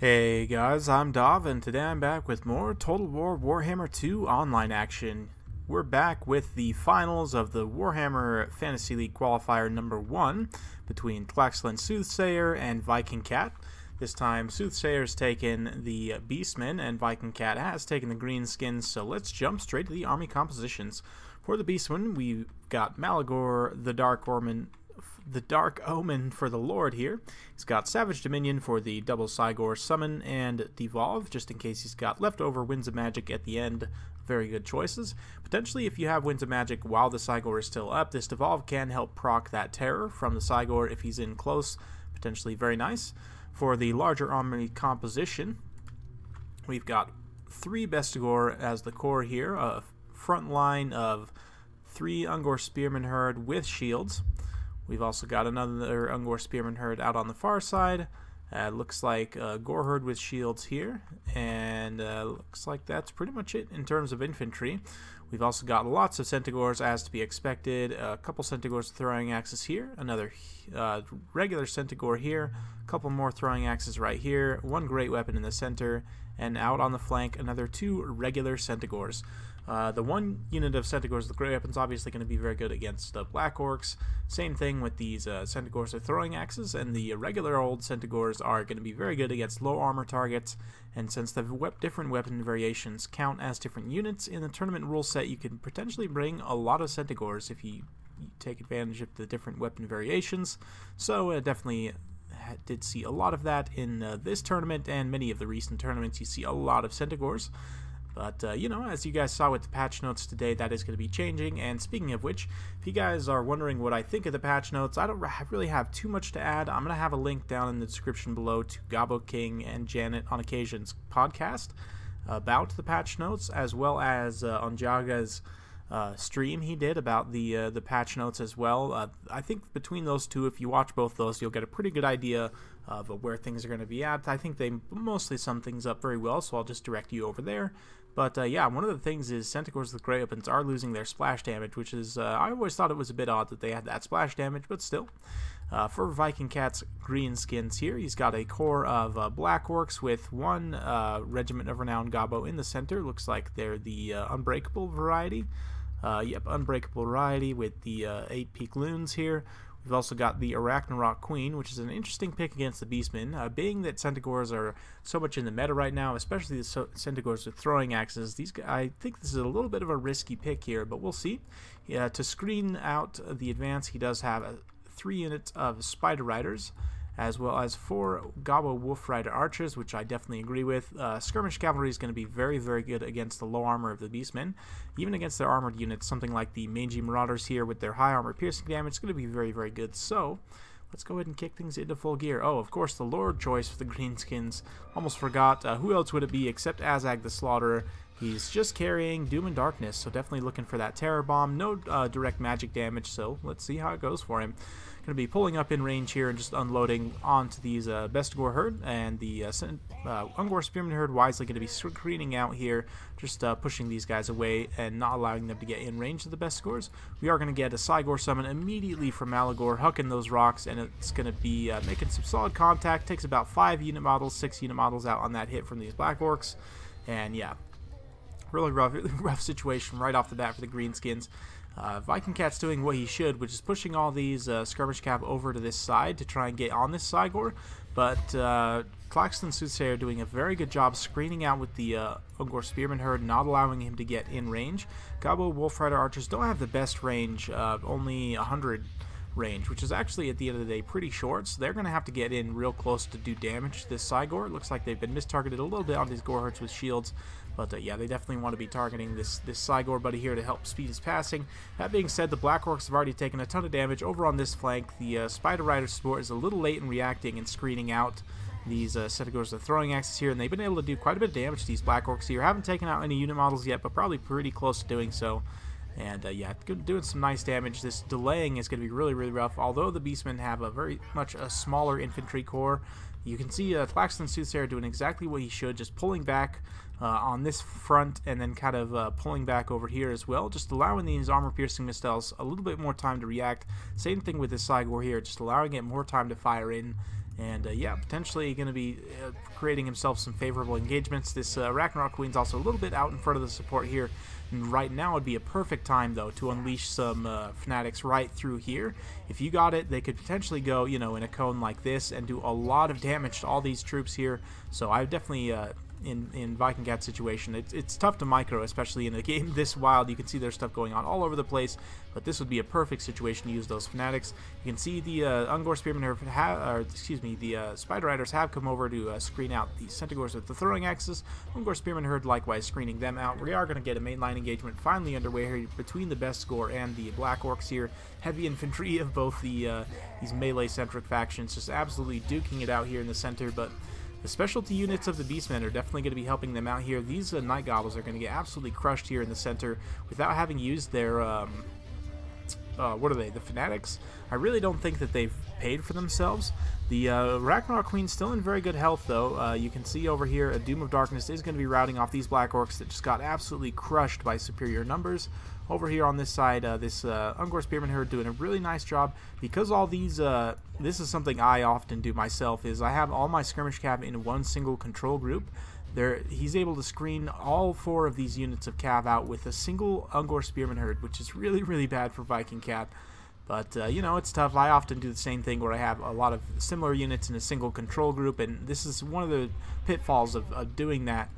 Hey guys, I'm Dov, and today I'm back with more Total War Warhammer 2 online action. We're back with the finals of the Warhammer Fantasy League Qualifier number 1 between Tlaxtlan Soothsayer and VikingCat. This time Soothsayer's taken the Beastmen and VikingCat has taken the Greenskins, so let's jump straight to the army compositions. For the Beastmen, we've got Malagor, the Dark Omen for the Lord here. He's got Savage Dominion for the double Cygor summon and devolve, just in case he's got leftover Winds of Magic at the end. Very good choices. Potentially, if you have Winds of Magic while the Cygor is still up, this devolve can help proc that terror from the Cygor if he's in close. Potentially very nice. For the larger army composition, we've got 3 Bestigor as the core here, a front line of 3 Ungor Spearman Herd with shields. We've also got another Ungor Spearman Herd out on the far side. Looks like Gore Herd with shields here, and looks like that's pretty much it in terms of infantry. We've also got lots of Centaurs as to be expected, a couple Centaurs throwing axes here, another regular Centaur here, a couple more throwing axes right here, 1 great weapon in the center, and out on the flank another 2 regular Centaurs. The 1 unit of Centaurs, the great weapons, obviously going to be very good against the Black Orcs. Same thing with these Centaurs with throwing axes, and the regular old Centaurs are going to be very good against low armor targets. And since the different weapon variations count as different units in the tournament rule set, you can potentially bring a lot of Centaurs if you take advantage of the different weapon variations. So definitely did see a lot of that in this tournament, and many of the recent tournaments you see a lot of Centaurs. But, you know, as you guys saw with the patch notes today, that is going to be changing. And speaking of which, if you guys are wondering what I think of the patch notes, I don't really have too much to add. I'm going to have a link down in the description below to Gabo King and Janet on Occasion's podcast about the patch notes, as well as on Jaga's stream he did about the patch notes as well. I think between those two, if you watch both those, you'll get a pretty good idea of where things are going to be at. I think they mostly sum things up very well, so I'll just direct you over there. But yeah, one of the things is Centaurs with Grey Weapons are losing their splash damage, which is, I always thought it was a bit odd that they had that splash damage, but still. For VikingCat's Greenskins here, he's got a core of Black Orcs with 1 Regiment of Renowned Gabo in the center. Looks like they're the Unbreakable variety. Yep, Unbreakable variety with the 8 Peak Loons here. We've also got the Arachnarok Queen, which is an interesting pick against the Beastmen. Being that Centaurs are so much in the meta right now, especially the Centaurs with throwing axes, I think this is a little bit of a risky pick here, but we'll see. To screen out the advance, he does have 3 units of Spider Riders, as well as 4 Gabo Wolf Rider Archers, which I definitely agree with. Skirmish Cavalry is going to be very, very good against the low armor of the Beastmen. Even against their armored units, something like the Mangy Marauders here with their high armor piercing damage is going to be very, very good. So, let's go ahead and kick things into full gear. Oh, of course, the Lord choice for the Greenskins. Almost forgot. Who else would it be except Azag the Slaughterer? He's just carrying Doom and Darkness, so definitely looking for that Terror Bomb. No direct magic damage, so let's see how it goes for him. Going to be pulling up in range here and just unloading onto these Bestigor Herd, and the Ungor Spearman Herd wisely going to be screening out here, just pushing these guys away and not allowing them to get in range of the Bestigors. We are going to get a Cygor summon immediately from Malagor, hucking those rocks, and it's going to be making some solid contact. Takes about 5 unit models, 6 unit models out on that hit from these Black Orcs, and yeah. Really rough situation right off the bat for the Greenskins. VikingCat's doing what he should, which is pushing all these skirmish cav over to this side to try and get on this Cygor, but Tlaxtlan Soothsayer doing a very good job screening out with the Ungor Spearman Herd, not allowing him to get in range. Gabo Wolf Rider Archers don't have the best range, only 100 range, which is actually at the end of the day pretty short, so they're going to have to get in real close to do damage to this Cygor. It looks like they've been mistargeted a little bit on these Gore Herds with shields, but yeah, they definitely want to be targeting this Cygor buddy here to help speed his passing. That being said, the Black Orcs have already taken a ton of damage over on this flank. The Spider Rider support is a little late in reacting and screening out these Centaurs with throwing axes here, and they've been able to do quite a bit of damage to these Black Orcs here. Haven't taken out any unit models yet, but probably pretty close to doing so. And yeah, doing some nice damage. This delaying is going to be really, really rough. Although the Beastmen have a very much a smaller infantry core, you can see Tlaxtlan Soothsayer doing exactly what he should, just pulling back on this front and then kind of pulling back over here as well, just allowing these armor-piercing missiles a little bit more time to react. Same thing with this Cygor here, just allowing it more time to fire in. And yeah, potentially going to be creating himself some favorable engagements. This Ragnarok Queen's also a little bit out in front of the support here. And right now would be a perfect time, though, to unleash some fanatics right through here. If you got it, they could potentially go, you know, in a cone like this and do a lot of damage to all these troops here. So I definitely... in VikingCat's situation, it's tough to micro, especially in a game this wild. You can see there's stuff going on all over the place, but this would be a perfect situation to use those fanatics. You can see the Ungor Spearmen the Spider Riders have come over to screen out the Centaurs with the throwing axes. Ungor Spearmen Herd likewise screening them out. We are going to get a mainline engagement finally underway here between the Bestigor and the Black Orcs here. Heavy infantry of both the these melee-centric factions just absolutely duking it out here in the center, but the specialty units of the Beastmen are definitely going to be helping them out here. These Night Goblins are going to get absolutely crushed here in the center without having used their, what are they, the Fanatics? I really don't think that they've paid for themselves. The Ragnarok Queen's still in very good health, though. You can see over here a Doom of Darkness is going to be routing off these Black Orcs that just got absolutely crushed by superior numbers. Over here on this side, this Ungor Spearman Herd doing a really nice job. Because all these, this is something I often do myself, is I have all my skirmish cav in one single control group. He's able to screen all 4 of these units of cav out with a single Ungor Spearman Herd, which is really, really bad for VikingCat. But, you know, it's tough. I often do the same thing where I have a lot of similar units in a single control group, and this is one of the pitfalls of doing that,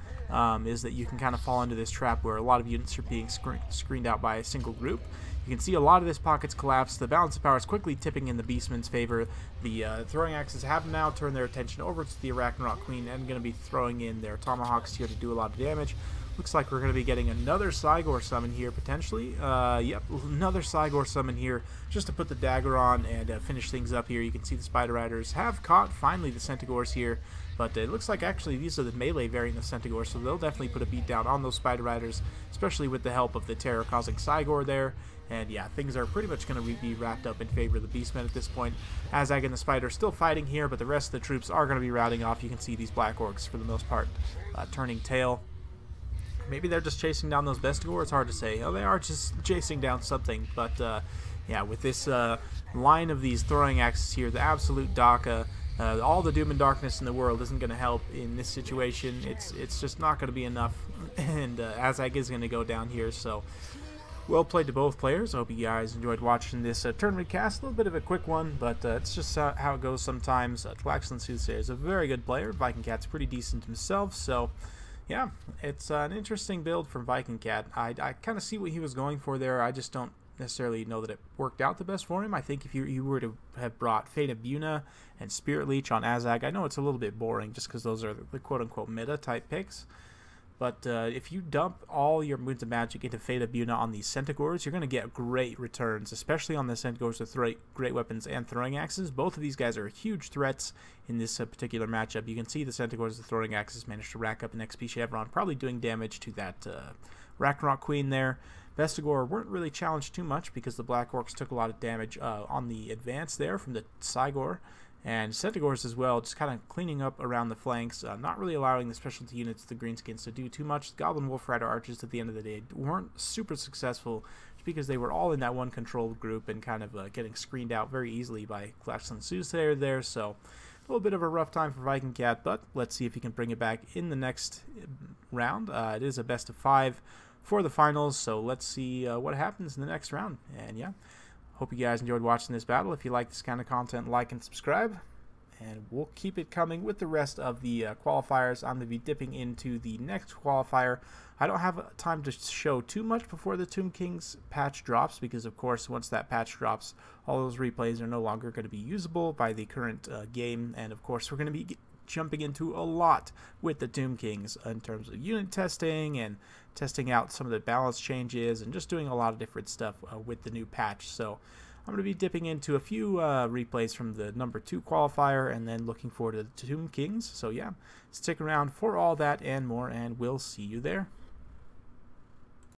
is that you can kind of fall into this trap where a lot of units are being screened out by a single group. You can see a lot of this pocket's collapse. The balance of power is quickly tipping in the Beastmen's favor. The throwing axes have now turned their attention over to the Arachnarok Queen and going to be throwing in their tomahawks here to do a lot of damage. Looks like we're going to be getting another Cygor summon here, potentially. Yep, another Cygor summon here, just to put the dagger on and finish things up here. You can see the Spider Riders have caught, finally, the Centaurs here. But it looks like, actually, these are the melee variant of Centaur, so they'll definitely put a beat down on those Spider Riders, especially with the help of the terror-causing Cygor there. And yeah, things are pretty much going to be wrapped up in favor of the Beastmen at this point. Azag and the Spider are still fighting here, but the rest of the troops are going to be routing off. You can see these Black Orcs, for the most part, turning tail. Maybe they're just chasing down those Bestigor. It's hard to say. Oh, they are just chasing down something. But yeah, with this line of these throwing axes here, the absolute Daka, all the Doom and Darkness in the world isn't going to help in this situation. It's just not going to be enough. And Azag is going to go down here. So well played to both players. I hope you guys enjoyed watching this tournament cast. A little bit of a quick one, but it's just how it goes sometimes. Tlaxtlan Soothsayer is a very good player. VikingCat's pretty decent himself. So yeah, it's an interesting build from VikingCat. I kind of see what he was going for there. I just don't necessarily know that it worked out the best for him. I think if you were to have brought Fate of Buna and Spirit Leech on Azag, I know it's a little bit boring just because those are the quote-unquote meta-type picks. But if you dump all your Moons of Magic into Fate of Buna on these Centaurs, you're going to get great returns, especially on the Centaurs with great weapons and throwing axes. Both of these guys are huge threats in this particular matchup. You can see the Centaurs with the throwing axes managed to rack up an XP Chevron, probably doing damage to that Ragnarok Queen there. Bestigor weren't really challenged too much because the Black Orcs took a lot of damage on the advance there from the Cygor. And Centaurs as well, just kind of cleaning up around the flanks, not really allowing the specialty units, the Greenskins, to do too much. The Goblin Wolf Rider Archers at the end of the day weren't super successful just because they were all in that one controlled group and kind of getting screened out very easily by Tlaxtlan Soothsayer there. So a little bit of a rough time for VikingCat, but let's see if he can bring it back in the next round. It is a best of 5 for the finals, so let's see what happens in the next round. And yeah, hope you guys enjoyed watching this battle. If you like this kind of content, like and subscribe. And we'll keep it coming with the rest of the qualifiers. I'm going to be dipping into the next qualifier. I don't have time to show too much before the Tomb King's patch drops because, of course, once that patch drops, all those replays are no longer going to be usable by the current game. And, of course, we're going to be jumping into a lot with the Tomb Kings in terms of unit testing and testing out some of the balance changes and just doing a lot of different stuff with the new patch. So I'm going to be dipping into a few replays from the number 2 qualifier and then looking forward to the Tomb Kings. So yeah, stick around for all that and more, and we'll see you there.